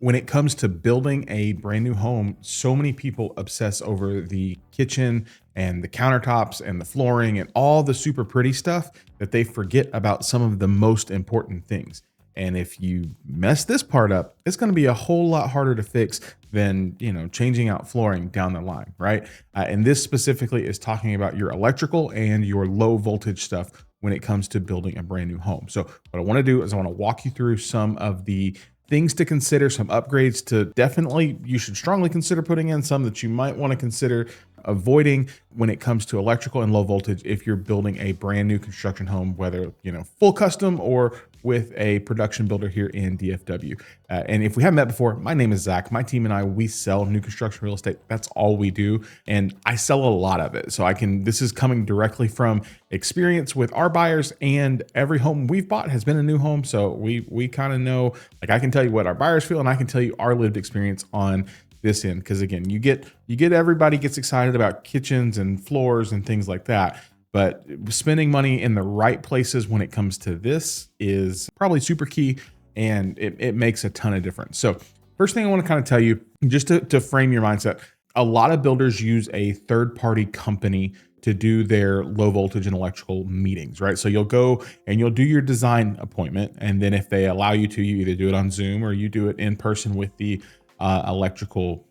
When it comes to building a brand new home, so many people obsess over the kitchen and the countertops and the flooring and all the super pretty stuff that they forget about some of the most important things. And if you mess this part up, it's going to be a whole lot harder to fix than, changing out flooring down the line, right? And this specifically is talking about your electrical and your low voltage stuff when it comes to building a brand new home. So what I want to do is I want to walk you through some of the things to consider, some upgrades to definitely you should strongly consider putting in, some that you might want to consider avoiding when it comes to electrical and low voltage if you're building a brand new construction home, whether full custom or with a production builder here in DFW. And if we haven't met before, my name is Zach. My team and I, we sell new construction real estate. That's all we do. And I sell a lot of it. So this is coming directly from experience with our buyers, and every home we've bought has been a new home. So we kind of know, I can tell you what our buyers feel, and I can tell you our lived experience on this end. Cause again, you get everybody gets excited about kitchens and floors and things like that. But spending money in the right places when it comes to this is probably super key, and it makes a ton of difference. So first thing I want to kind of tell you, just to frame your mindset, a lot of builders use a third-party company to do their low voltage and electrical meetings, right? So you'll go and you'll do your design appointment. And then if they allow you to, you either do it on Zoom or you do it in person with the electrical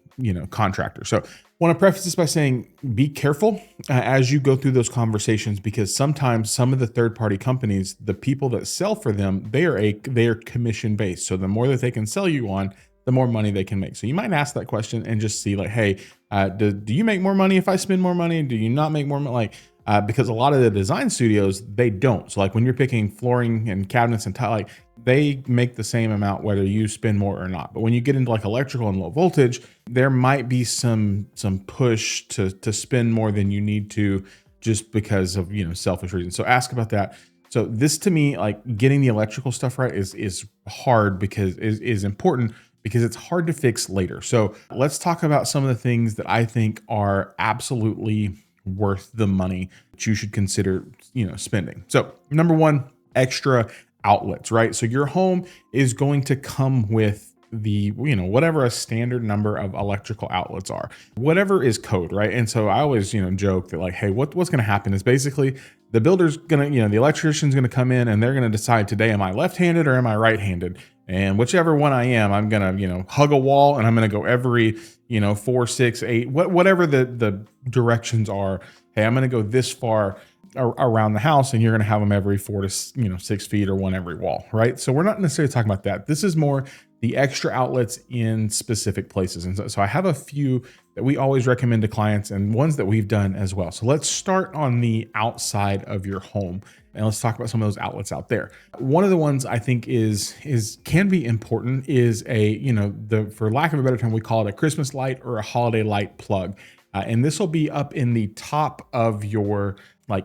contractor. So want to preface this by saying, be careful as you go through those conversations, because sometimes some of the third-party companies, the people that sell for them, they are commission based. So the more that they can sell you on, the more money they can make. So you might ask that question and just see hey, do you make more money if I spend more money? Do you not make more money? Because a lot of the design studios, they don't. So when you're picking flooring and cabinets and tile, they make the same amount whether you spend more or not. But when you get into electrical and low voltage, there might be some push to spend more than you need to, just because of selfish reasons. So ask about that. So this, to me, getting the electrical stuff right is hard, because is important, because it's hard to fix later. So let's talk about some of the things that I think are absolutely worth the money that you should consider spending. So number one, extra outlets, right? So your home is going to come with the whatever a standard number of electrical outlets are, whatever is code, right? And so I always joke that hey, what's going to happen is basically the builder's gonna the electrician's going to come in and they're going to decide today, am I left-handed or am I right-handed? And whichever one I am, I'm gonna hug a wall, and I'm gonna go every 4, 6, 8, whatever the directions are. Hey, I'm gonna go this far around the house, and you're gonna have them every 4 to 6 feet, or one every wall, right? So we're not necessarily talking about that. This is more the extra outlets in specific places. And so I have a few that we always recommend to clients, and ones that we've done as well. So let's start on the outside of your home, and let's talk about some of those outlets out there. One of the ones I think can be important is for lack of a better term, we call it a Christmas light or a holiday light plug. And this will be up in the top of your,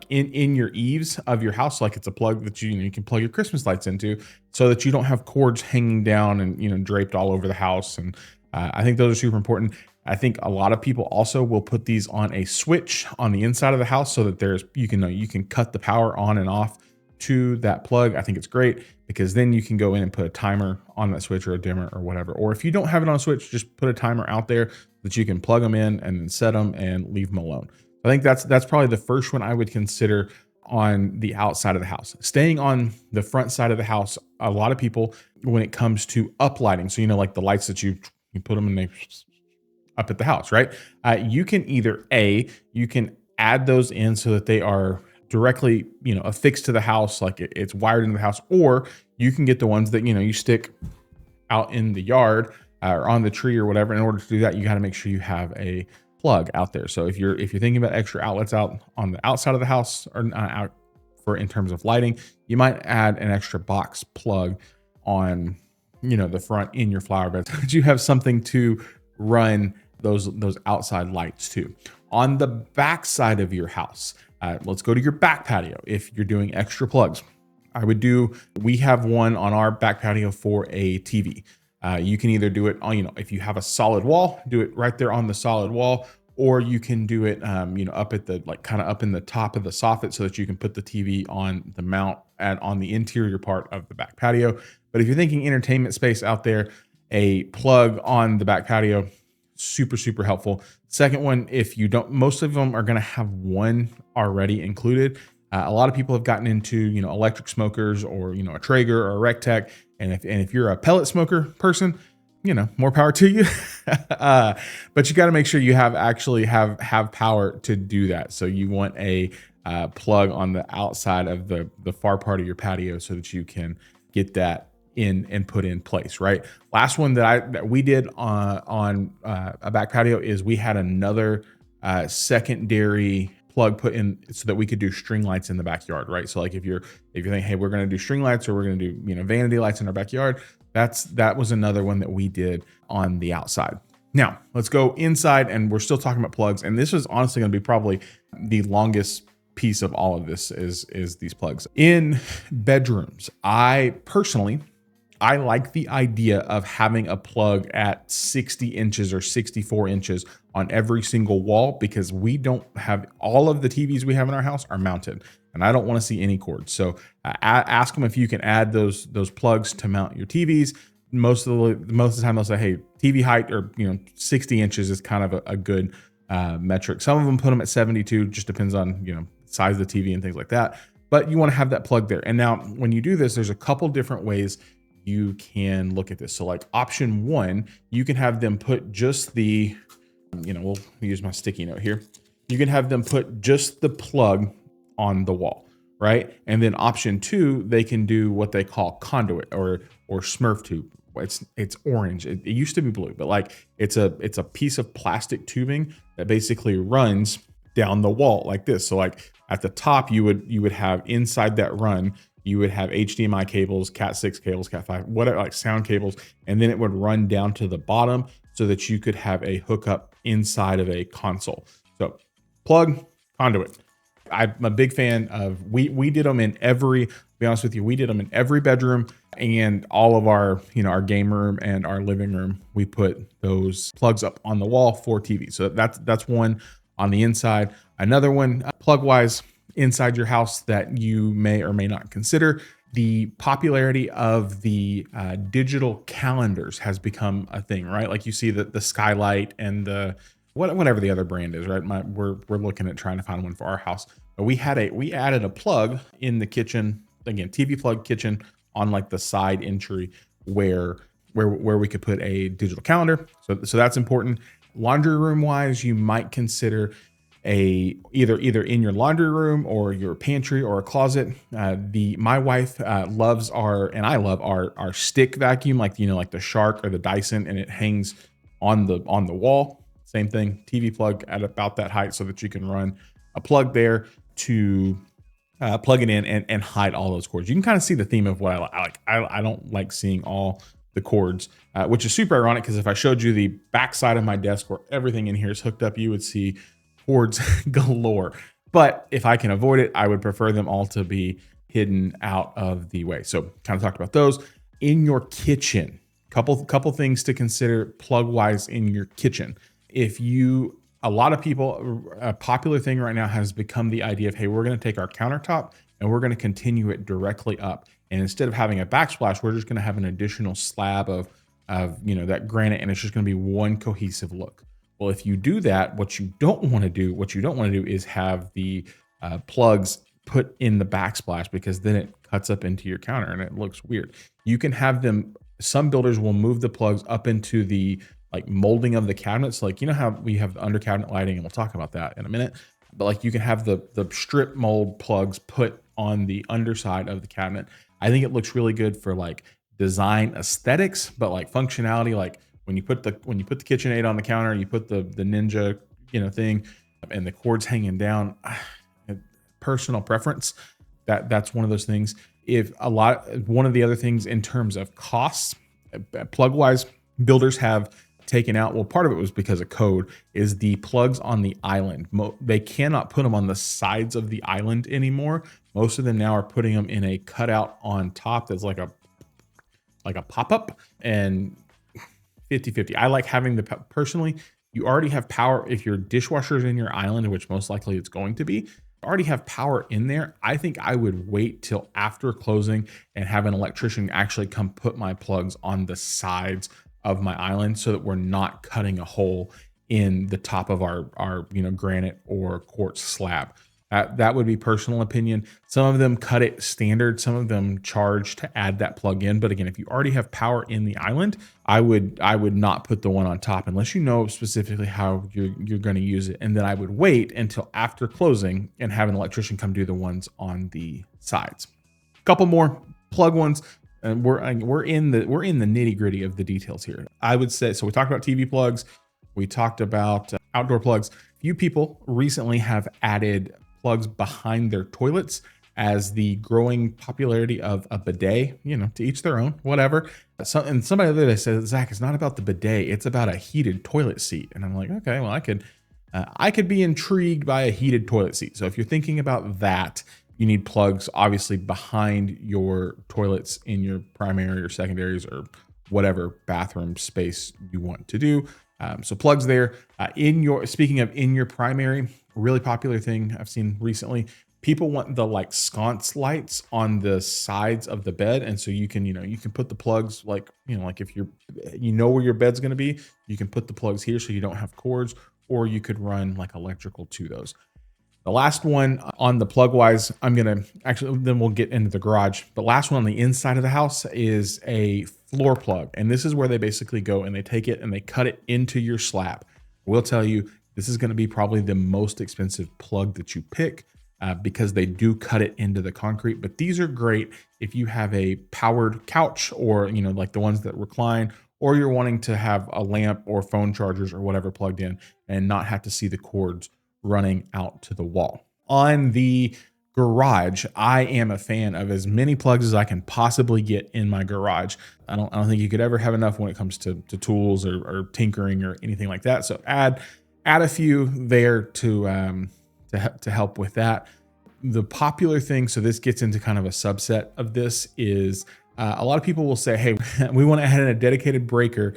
in your eaves of your house. It's a plug that you can plug your Christmas lights into, so that you don't have cords hanging down and draped all over the house. And I think those are super important. I think a lot of people also will put these on a switch on the inside of the house, so that you can cut the power on and off to that plug. I think it's great, because then you can go in and put a timer on that switch, or a dimmer, or whatever. Or if you don't have it on a switch, just put a timer out there that you can plug them in and then set them and leave them alone. I think that's probably the first one I would consider on the outside of the house. Staying on the front side of the house, a lot of people, when it comes to uplighting, so the lights that you put them in, they up at the house, right? You can either you can add those in so that they are directly, affixed to the house, it's wired into the house, or you can get the ones that, you stick out in the yard or on the tree or whatever. In order to do that, you got to make sure you have a plug out there. So if you're thinking about extra outlets out on the outside of the house, or out in terms of lighting, you might add an extra box plug on, the front in your flower bed, so that you have something to run those outside lights too. On the back side of your house, let's go to your back patio. If you're doing extra plugs, we have one on our back patio for a TV. You can either do it on, if you have a solid wall, do it right there on the solid wall, or you can do it, up at the, kind of up in the top of the soffit, so that you can put the TV on the mount on the interior part of the back patio. But if you're thinking entertainment space out there, a plug on the back patio, super, super helpful. Second one, if you don't, most of them are going to have one already included. A lot of people have gotten into, electric smokers or, a Traeger or a Rectech. And if you're a pellet smoker person, more power to you. But you got to make sure you have power to do that. So you want a plug on the outside of the far part of your patio so that you can get that in and put in place, right? Last one that we did on a back patio is we had another secondary plug put in so that we could do string lights in the backyard, right? So like if you're thinking, hey, we're going to do string lights or we're going to do vanity lights in our backyard, that was another one that we did on the outside. Now let's go inside, and we're still talking about plugs, and this is honestly going to be probably the longest piece of all of this is these plugs in bedrooms. I like the idea of having a plug at 60 inches or 64 inches on every single wall, because we don't have all of the TVs we have in our house are mounted, and I don't want to see any cords. So ask them if you can add those plugs to mount your TVs. Most of the time they'll say, hey, TV height or 60 inches is kind of a good metric. Some of them put them at 72, just depends on size of the TV and things like that. But you want to have that plug there. And now when you do this, there's a couple different ways you can look at this. So like option one, you can have them put just the, we'll use my sticky note here. You can have them put just the plug on the wall, right? And then option two, they can do what they call conduit or Smurf tube. It's orange. It used to be blue, but like it's a piece of plastic tubing that basically runs down the wall like this. So like at the top, you would have inside that run, you would have HDMI cables, Cat 6 cables, Cat 5, whatever, like sound cables, and then it would run down to the bottom so that you could have a hookup inside of a console. So plug, conduit. I'm a big fan of, we did them in every, to be honest with you, we did them in every bedroom and all of our, our game room and our living room. We put those plugs up on the wall for TV. So that's one on the inside. Another one, plug wise, inside your house that you may or may not consider. The popularity of the digital calendars has become a thing, right? Like you see the Skylight and the whatever the other brand is, right? We're looking at trying to find one for our house. But we added a plug in the kitchen, again, TV plug kitchen on like the side entry where we could put a digital calendar. So that's important. Laundry room wise, you might consider either in your laundry room or your pantry or a closet. My wife loves and I love our stick vacuum, like like the Shark or the Dyson, and it hangs on the wall. Same thing, TV plug at about that height so that you can run a plug there to plug it in and hide all those cords. You can kind of see the theme of what I like. I don't like seeing all the cords, which is super ironic because if I showed you the back side of my desk where everything in here is hooked up, you would see cords galore. But if I can avoid it, I would prefer them all to be hidden out of the way. So kind of talked about those. In your kitchen, couple things to consider plug wise in your kitchen. A lot of people, a popular thing right now has become the idea of, hey, we're going to take our countertop and we're going to continue it directly up. And instead of having a backsplash, we're just going to have an additional slab of that granite, and it's just going to be one cohesive look. Well, if you do that, what you don't want to do is have the plugs put in the backsplash, because then it cuts up into your counter and it looks weird. You can have them, some builders will move the plugs up into the like molding of the cabinets. Like, how we have the under cabinet lighting, and we'll talk about that in a minute. But like you can have the strip mold plugs put on the underside of the cabinet. I think it looks really good for like design aesthetics, but like functionality, like when you put the KitchenAid on the counter, you put the Ninja, thing, and the cord's hanging down. Personal preference. That's one of those things. One of the other things in terms of costs, plug wise, builders have taken out. Well, part of it was because of code, is the plugs on the island. They cannot put them on the sides of the island anymore. Most of them now are putting them in a cutout on top that's like a pop-up, and 50-50. I like having personally, you already have power. If your dishwasher is in your island, which most likely it's going to be, you already have power in there. I think I would wait till after closing and have an electrician actually come put my plugs on the sides of my island so that we're not cutting a hole in the top of our granite or quartz slab. That would be personal opinion. Some of them cut it standard. Some of them charge to add that plug in. But again, if you already have power in the island, I would not put the one on top unless you know specifically how you're going to use it. And then I would wait until after closing and have an electrician come do the ones on the sides. A couple more plug ones. And we're in the nitty gritty of the details here. I would say, so we talked about TV plugs. We talked about outdoor plugs. Few people recently have added plugs behind their toilets as the growing popularity of a bidet, to each their own, whatever. And somebody the other day said, Zach, it's not about the bidet, it's about a heated toilet seat. And I'm like, okay, well, I could be intrigued by a heated toilet seat. So if you're thinking about that, you need plugs obviously behind your toilets in your primary or secondaries or whatever bathroom space you want to do. So plugs there. Speaking of in your primary, really popular thing I've seen recently, people want the sconce lights on the sides of the bed. And so you can put the plugs like if where your bed's going to be, you can put the plugs here so you don't have cords, or you could run electrical to those. The last one on the plug wise, then we'll get into the garage. The last one on the inside of the house is a floor plug. And this is where they basically go and they take it and they cut it into your slab. We'll tell you, this is going to be probably the most expensive plug that you pick because they do cut it into the concrete. But these are great if you have a powered couch or, like the ones that recline, or you're wanting to have a lamp or phone chargers or whatever plugged in and not have to see the cords running out to the wall. On the garage, I am a fan of as many plugs as I can possibly get in my garage. I don't think you could ever have enough when it comes to tools or tinkering or anything like that. So add a few there to help with that. The popular thing, so this gets into kind of a subset of this, is a lot of people will say, hey, we want to add in a dedicated breaker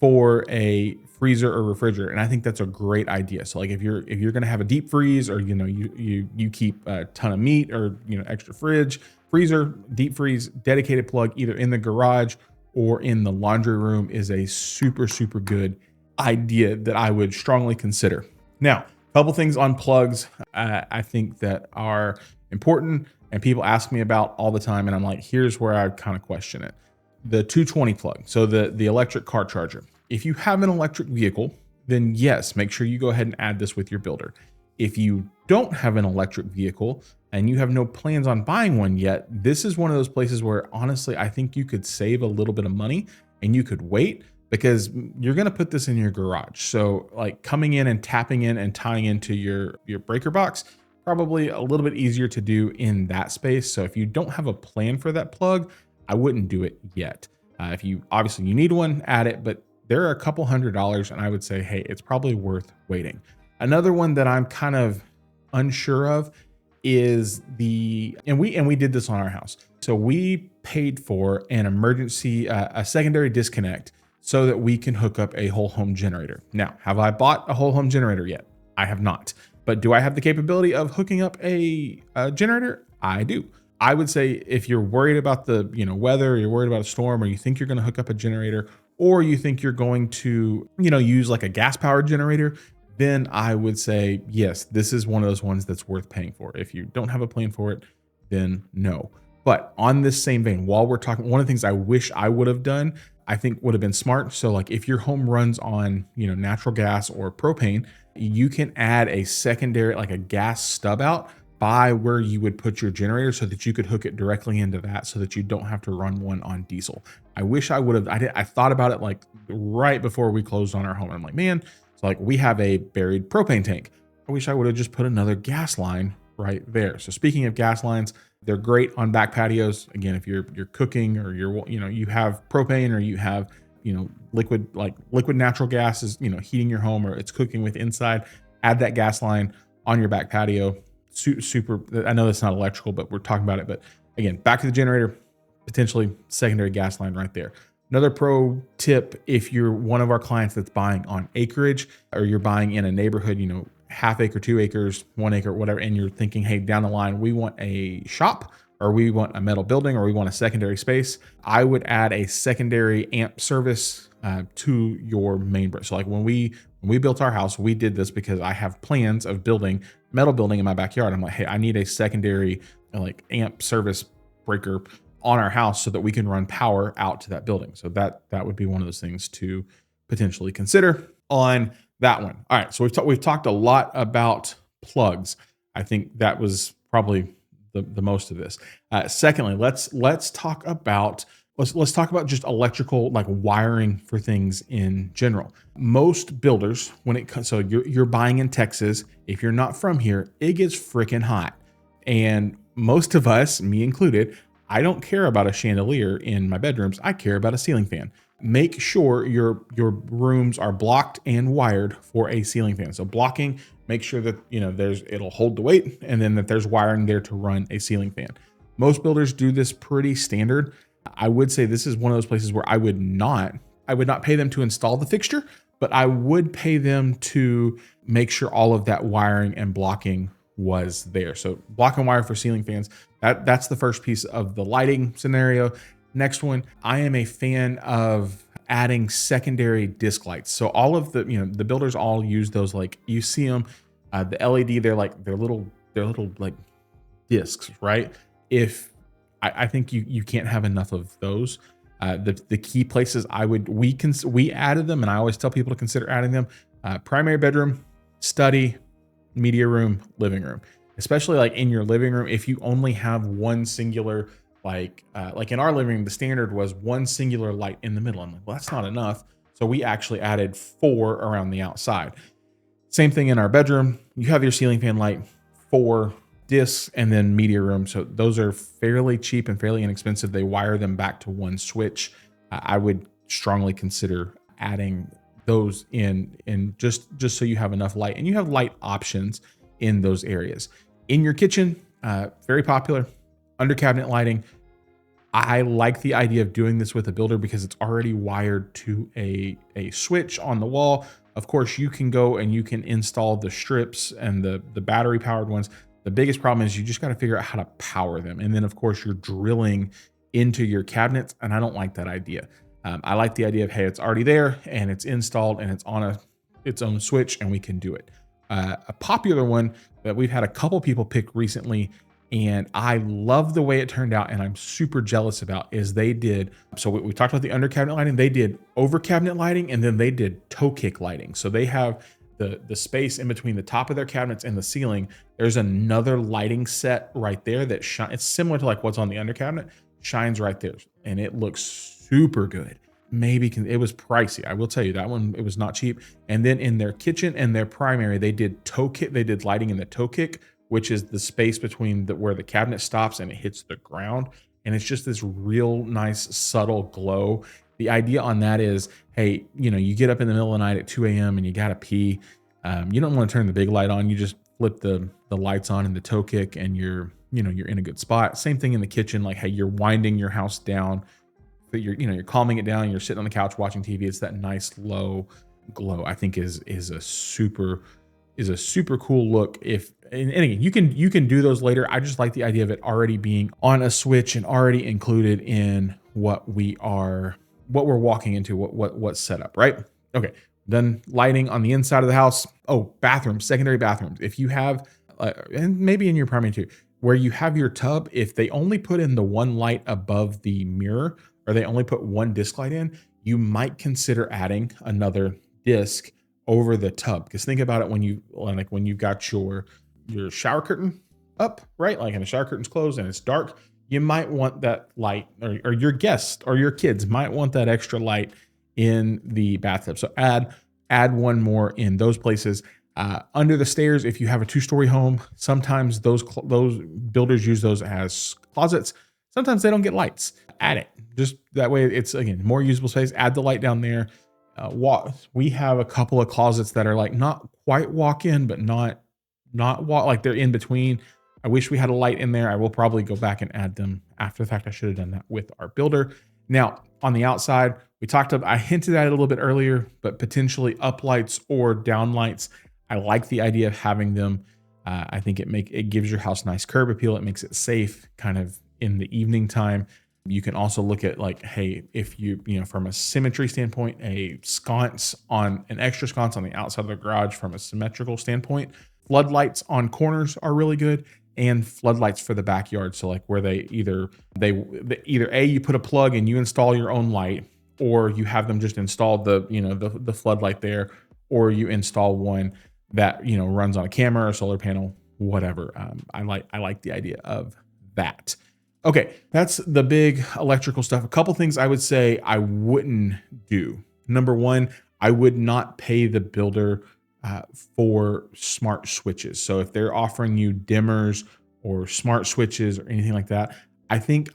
for a freezer or refrigerator. And I think that's a great idea. So if you're going to have a deep freeze, or you keep a ton of meat, or extra freezer, deep freeze, dedicated plug either in the garage or in the laundry room is a super, super good idea that I would strongly consider. Now, a couple things on plugs I think that are important and people ask me about all the time. And I'm like, here's where I kind of question it. The 220 plug, so the electric car charger. If you have an electric vehicle, then yes, make sure you go ahead and add this with your builder. If you don't have an electric vehicle and you have no plans on buying one yet, this is one of those places where honestly, I think you could save a little bit of money and you could wait, because you're going to put this in your garage. So coming in and tapping in and tying into your breaker box, probably a little bit easier to do in that space. So if you don't have a plan for that plug, I wouldn't do it yet. If you need one, add it, but there are a couple $100s and I would say, hey, it's probably worth waiting. Another one that I'm kind of unsure of is and we did this on our house. So we paid for an emergency, a secondary disconnect so that we can hook up a whole home generator. Now, have I bought a whole home generator yet? I have not. But do I have the capability of hooking up a generator? I do. I would say if you're worried about the weather, or you're worried about a storm, or you think you're going to hook up a generator, or you think you're going to use a gas powered generator, then I would say yes, this is one of those ones that's worth paying for. If you don't have a plan for it, then no. But on this same vein, while we're talking, one of the things I wish I would have done, I think would have been smart. So if your home runs on natural gas or propane, you can add a secondary, a gas stub out by where you would put your generator so that you could hook it directly into that so that you don't have to run one on diesel. I wish I would have, I thought about it right before we closed on our home. I'm like, man, so we have a buried propane tank. I wish I would have just put another gas line right there. So speaking of gas lines, they're great on back patios. Again, if you're cooking, or you have propane, or you have, liquid natural gas is, heating your home, or it's cooking with inside, add that gas line on your back patio. Super. I know that's not electrical, but we're talking about it. But again, back to the generator, potentially secondary gas line right there. Another pro tip, if you're one of our clients that's buying on acreage, or you're buying in a neighborhood, half acre, 2 acres, 1 acre, whatever, and you're thinking, hey, down the line, we want a shop, or we want a metal building, or we want a secondary space, I would add a secondary amp service to your main brick. So like when we built our house, we did this because I have plans of building metal building in my backyard. I'm like, hey, I need a secondary like amp service breaker on our house so that we can run power out to that building. So that would be one of those things to potentially consider on that one. All right, so we've talked a lot about plugs. I think that was probably the most of this. Secondly, let's talk about just electrical, like wiring for things in general. Most builders, when it comes, so you're buying in Texas, if you're not from here, it gets freaking hot. And most of us, me included, I don't care about a chandelier in my bedrooms. I care about a ceiling fan. Make sure your rooms are blocked and wired for a ceiling fan. So blocking, make sure that it'll hold the weight, and then that there's wiring there to run a ceiling fan. Most builders do this pretty standard. I would say this is one of those places where I would not pay them to install the fixture, but I would pay them to make sure all of that wiring and blocking was there. So block and wire for ceiling fans. That's the first piece of the lighting scenario. Next one, I am a fan of adding secondary disc lights. So all of the builders all use those, like you see them, the LED. They're little like discs, right? I think you can't have enough of those. The key places we added them, and I always tell people to consider adding them: primary bedroom, study, media room, living room. Especially like in your living room, if you only have one singular, like in our living room, the standard was one singular light in the middle. I'm like, well, that's not enough. So we actually added 4 around the outside. Same thing in our bedroom. You have your ceiling fan light, 4 discs, and then media room. So those are fairly cheap and fairly inexpensive. They wire them back to one switch. I would strongly consider adding those in just so you have enough light and you have light options in those areas. In your kitchen, very popular, under cabinet lighting. I like the idea of doing this with a builder because it's already wired to a switch on the wall. Of course, you can go and you can install the strips and the battery powered ones. The biggest problem is you just got to figure out how to power them. And then of course you're drilling into your cabinets, and I don't like that idea. I like the idea of, hey, it's already there and it's installed and it's on its own switch and we can do it. A popular one that we've had a couple people pick recently, and I love the way it turned out and I'm super jealous about, is they did, so we talked about the under cabinet lighting, they did over cabinet lighting, and then they did toe kick lighting. So they have the space in between the top of their cabinets and the ceiling. There's another lighting set right there that it's similar to like what's on the under cabinet, shines right there, and it looks super good. It was pricey. I will tell you that one, it was not cheap. And then in their kitchen and their primary, they did toe kick. They did lighting in the toe kick, which is the space between where the cabinet stops and it hits the ground. And it's just this real nice, subtle glow. The idea on that is, hey, you get up in the middle of the night at 2 a.m. and you got to pee. You don't want to turn the big light on. You just flip the lights on in the toe kick and you're in a good spot. Same thing in the kitchen. Like, hey, you're winding your house down, but you're calming it down. You're sitting on the couch watching TV. It's that nice low glow. I think is a super cool look. And again, you can do those later. I just like the idea of it already being on a switch and already included in what we're walking into, what's set up, right? Okay. Then lighting on the inside of the house. Oh, bathrooms, secondary bathrooms. If you have, and maybe in your primary too, where you have your tub, if they only put in the one light above the mirror, or they only put one disc light in, you might consider adding another disc over the tub. Because think about it when you've got your shower curtain up, right? Like, and the shower curtain's closed and it's dark, you might want that light, or your guests or your kids might want that extra light in the bathtub. So add one more in those places. Under the stairs, if you have a 2-story home, sometimes those builders use those as closets. Sometimes they don't get lights. Add it. Just that way, it's, again, more usable space. Add the light down there. We have a couple of closets that are like not quite walk-in, but not walk, like they're in between. I wish we had a light in there. I will probably go back and add them after the fact. I should have done that with our builder. Now, on the outside, I hinted at it a little bit earlier, but potentially up lights or down lights. I like the idea of having them. I think it gives your house nice curb appeal. It makes it safe kind of in the evening time. You can also look at like, hey, if from a symmetry standpoint, an extra sconce on the outside of the garage from a symmetrical standpoint. Floodlights on corners are really good, and floodlights for the backyard. So like where either you put a plug and you install your own light, or you have them just install the floodlight there, or you install one that runs on a camera or solar panel, whatever. I like the idea of that. Okay, that's the big electrical stuff. A couple things I would say I wouldn't do. Number one, I would not pay the builder for smart switches. So if they're offering you dimmers or smart switches or anything like that, I think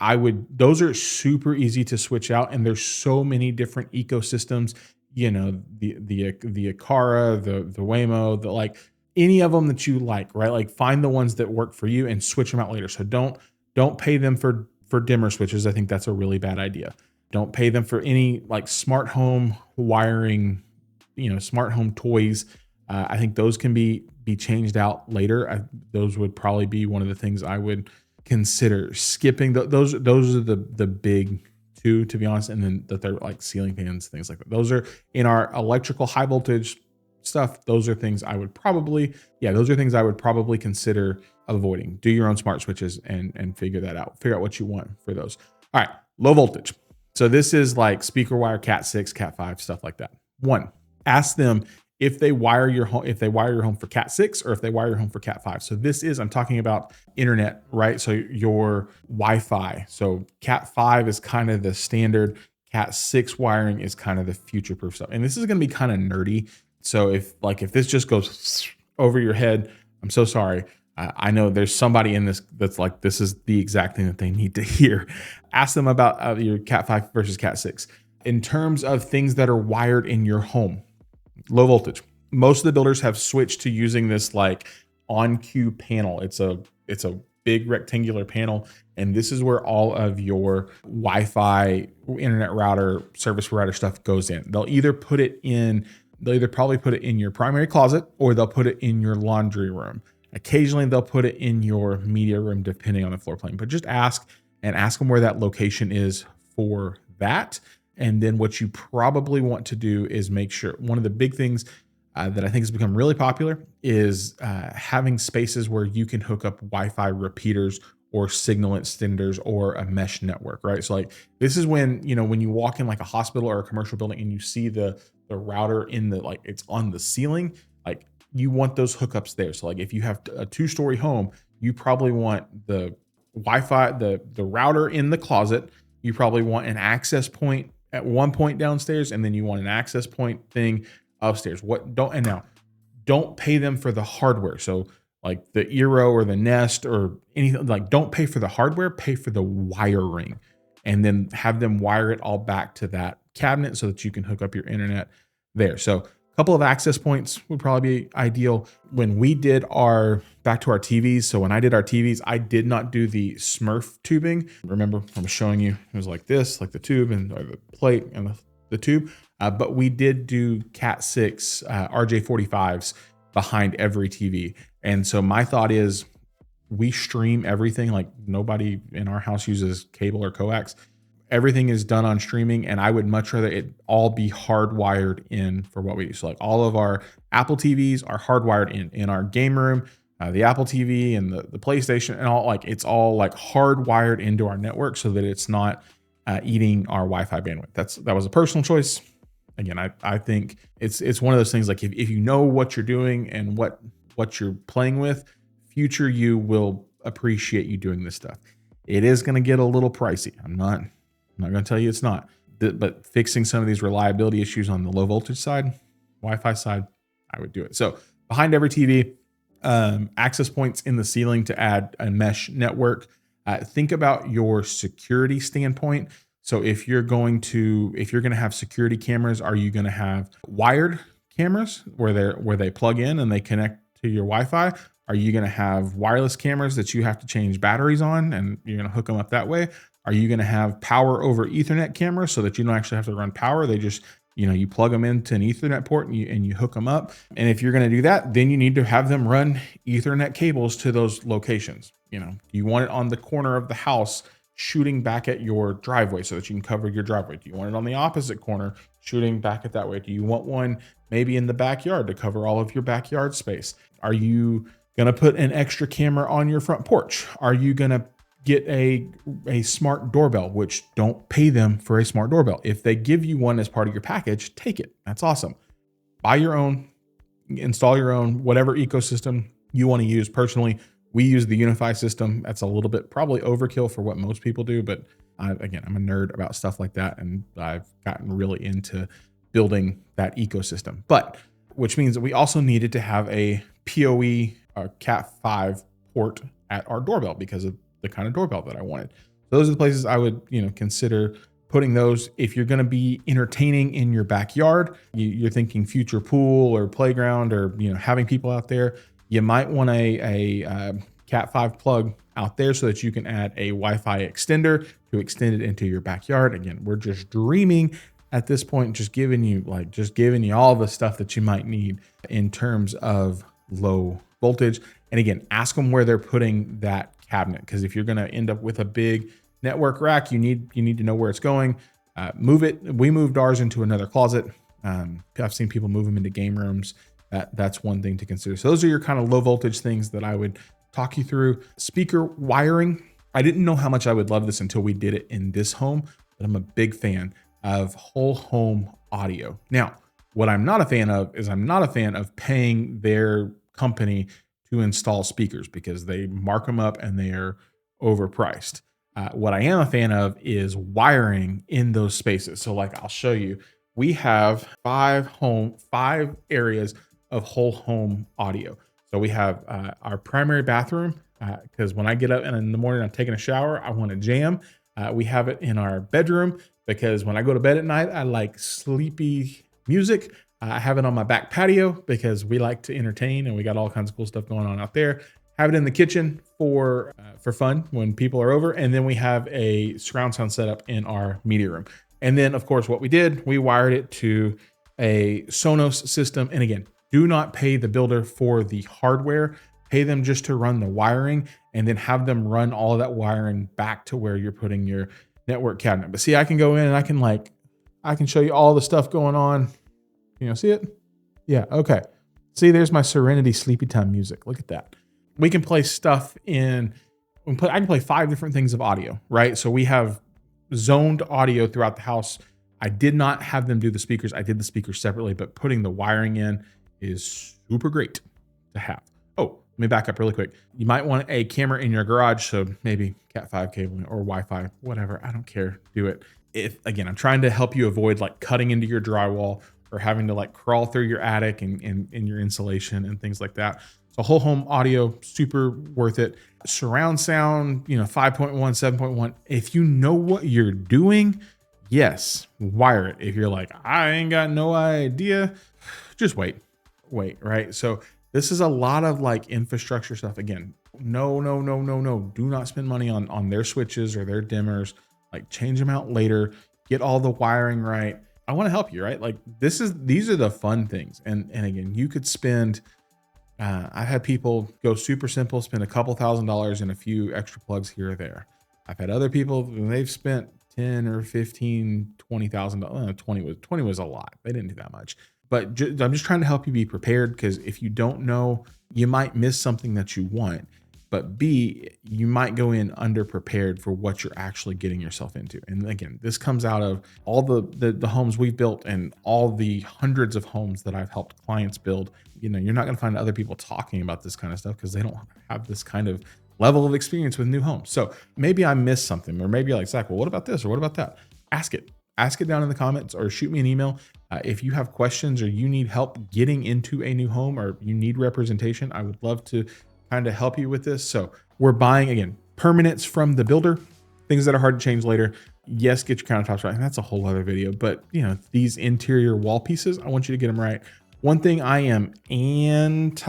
those are super easy to switch out. And there's so many different ecosystems, the Aqara, the Waymo, any of them that you like, right? Like find the ones that work for you and switch them out later. So don't pay them for dimmer switches. I think that's a really bad idea. Don't pay them for any like smart home wiring, smart home toys. I think those can be changed out later. Those would probably be one of the things I would consider skipping. Those are the big two, to be honest. And then the third, like ceiling fans, things like that. Those are in our electrical high voltage stuff. Those are things I would probably consider avoiding. Do your own smart switches and figure that out. Figure out what you want for those. All right, low voltage. So this is like speaker wire, Cat 6, Cat 5, stuff like that. One, ask them if they wire your home for Cat 6 or if they wire your home for Cat 5. So I'm talking about internet, right? So your Wi-Fi. So Cat 5 is kind of the standard. Cat 6 wiring is kind of the future-proof stuff. And this is going to be kind of nerdy. So if this just goes over your head, I'm so sorry. I know there's somebody in this that's like, this is the exact thing that they need to hear. Ask them about your Cat 5 versus Cat 6. In terms of things that are wired in your home, low voltage. Most of the builders have switched to using this like on-cue panel. It's a big rectangular panel, and this is where all of your Wi-Fi, internet router, service provider stuff goes in. They'll either probably put it in your primary closet, or they'll put it in your laundry room. Occasionally they'll put it in your media room, depending on the floor plan, but just ask them where that location is for that. And then what you probably want to do is make sure, one of the big things that I think has become really popular is having spaces where you can hook up Wi-Fi repeaters or signal extenders or a mesh network, right? So like this is when you walk in like a hospital or a commercial building and you see the router it's on the ceiling, like you want those hookups there. So like if you have a 2-story home, you probably want the Wi-Fi, the router in the closet. You probably want an access point at one point downstairs, and then you want an access point thing upstairs. Don't pay them for the hardware. So like the Eero or the Nest or anything, like don't pay for the hardware, pay for the wiring, and then have them wire it all back to that cabinet so that you can hook up your internet there. So a couple of access points would probably be ideal. When we did back to our TVs, so when I did our TVs, I did not do the Smurf tubing. Remember, I was showing you, it was like this, like the tube and the plate and the tube. But we did do Cat 6 RJ45s behind every TV. And so my thought is we stream everything. Like nobody in our house uses cable or coax. Everything is done on streaming, and I would much rather it all be hardwired in for what we do. So like all of our Apple TVs are hardwired in our game room, the Apple TV and the PlayStation and all, like it's all like hardwired into our network so that it's not eating our Wi-Fi bandwidth. That was a personal choice. Again, I think it's one of those things, like if you know what you're doing and what you're playing with, future you will appreciate you doing this stuff. It is going to get a little pricey. I'm not going to tell you it's not, but fixing some of these reliability issues on the low voltage side, Wi-Fi side, I would do it. So behind every TV, access points in the ceiling to add a mesh network. Think about your security standpoint. So if you're going to have security cameras, are you going to have wired cameras where they plug in and they connect to your Wi-Fi? Are you going to have wireless cameras that you have to change batteries on and you're going to hook them up that way? Are you going to have power over Ethernet cameras so that you don't actually have to run power? They just, you plug them into an Ethernet port and you hook them up. And if you're going to do that, then you need to have them run Ethernet cables to those locations. You want it on the corner of the house shooting back at your driveway so that you can cover your driveway? Do you want it on the opposite corner, shooting back at that way? Do you want one maybe in the backyard to cover all of your backyard space? Are you going to put an extra camera on your front porch? Are you going to get a smart doorbell, which don't pay them for a smart doorbell. If they give you one as part of your package, take it. That's awesome. Buy your own, install your own, whatever ecosystem you want to use. Personally, we use the Unify system. That's a little bit probably overkill for what most people do, but again, I'm a nerd about stuff like that, and I've gotten really into building that ecosystem. But which means that we also needed to have a PoE Cat5 port at our doorbell because of the kind of doorbell that I wanted. Those are the places I would, consider putting those. If you're going to be entertaining in your backyard, you're thinking future pool or playground, or having people out there, you might want a Cat5 plug out there so that you can add a Wi-Fi extender to extend it into your backyard. Again, we're just dreaming at this point, just giving you all the stuff that you might need in terms of low voltage. And again, ask them where they're putting that cabinet, because if you're going to end up with a big network rack, you need to know where it's going. Move it. We moved ours into another closet. I've seen people move them into game rooms. That's one thing to consider. So those are your kind of low voltage things that I would talk you through. Speaker wiring. I didn't know how much I would love this until we did it in this home, but I'm a big fan of whole home audio. Now, what I'm not a fan of is I'm not a fan of paying their company to install speakers because they mark them up and they are overpriced. What I am a fan of is wiring in those spaces. So like I'll show you, we have 5 areas of whole home audio. So we have our primary bathroom, because when I get up and in the morning I'm taking a shower, I want to jam. We have it in our bedroom because when I go to bed at night, I like sleepy music. I have it on my back patio because we like to entertain and we got all kinds of cool stuff going on out there. Have it in the kitchen for fun when people are over. And then we have a surround sound setup in our media room. And then of course, what we did, we wired it to a Sonos system. And again, do not pay the builder for the hardware, pay them just to run the wiring, and then have them run all of that wiring back to where you're putting your network cabinet. But see, I can go in and I can show you all the stuff going on. See it? Yeah, okay. See, there's my Serenity Sleepy Time music. Look at that. We can play stuff I can play 5 different things of audio, right? So we have zoned audio throughout the house. I did not have them do the speakers. I did the speakers separately, but putting the wiring in is super great to have. Oh, let me back up really quick. You might want a camera in your garage. So maybe Cat5 cabling or Wi-Fi, whatever. I don't care. Do it. Again, I'm trying to help you avoid like cutting into your drywall or having to like crawl through your attic and your insulation and things like that. So whole home audio, super worth it. Surround sound, 5.1, 7.1. If you know what you're doing, yes, wire it. If you're like, I ain't got no idea, just wait, right? So this is a lot of like infrastructure stuff. Again, no. Do not spend money on their switches or their dimmers. Like change them out later, get all the wiring right. I want to help you, right? Like these are the fun things. And again, you could spend, I've had people go super simple, spend a couple $1,000s and a few extra plugs here or there. I've had other people, they've spent 10 or 15, $20,000. 20 was a lot. They didn't do that much, but I'm just trying to help you be prepared, because if you don't know, you might miss something that you want. But B, you might go in underprepared for what you're actually getting yourself into. And again, this comes out of all the homes we've built and all the hundreds of homes that I've helped clients build. You're not going to find other people talking about this kind of stuff because they don't have this kind of level of experience with new homes. So maybe I missed something, or maybe you're like, Zach, well, what about this? Or what about that? Ask it down in the comments, or shoot me an email. If you have questions or you need help getting into a new home, or you need representation, I would love to kind of help you with this. So we're buying, again, permanents from the builder, things that are hard to change later. Yes, get your countertops right. And that's a whole other video, but these interior wall pieces, I want you to get them right. One thing I am against.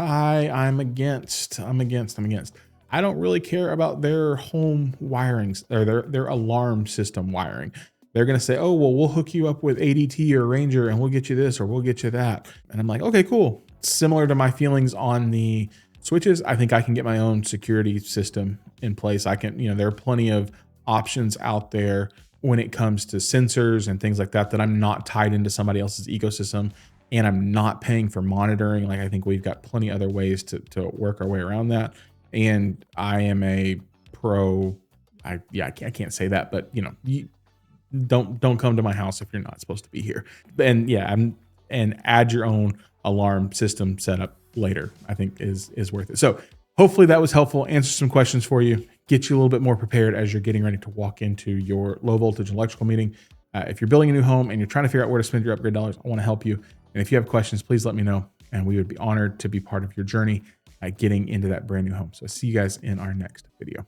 I don't really care about their home wirings or their alarm system wiring. They're going to say, oh, well, we'll hook you up with ADT or Ranger and we'll get you this or we'll get you that. And I'm like, okay, cool. Similar to my feelings on the switches, I think I can get my own security system in place. I can, there are plenty of options out there when it comes to sensors and things like that, that I'm not tied into somebody else's ecosystem and I'm not paying for monitoring. Like I think we've got plenty other ways to work our way around that. And I am a pro. I can't say that, but you know, you don't come to my house if you're not supposed to be here. And yeah, and add your own alarm system setup later, I think is worth it. So hopefully that was helpful. Answer some questions for you, get you a little bit more prepared as you're getting ready to walk into your low voltage electrical meeting. If you're building a new home and you're trying to figure out where to spend your upgrade dollars, I want to help you. And if you have questions, please let me know. And we would be honored to be part of your journey getting into that brand new home. So see you guys in our next video.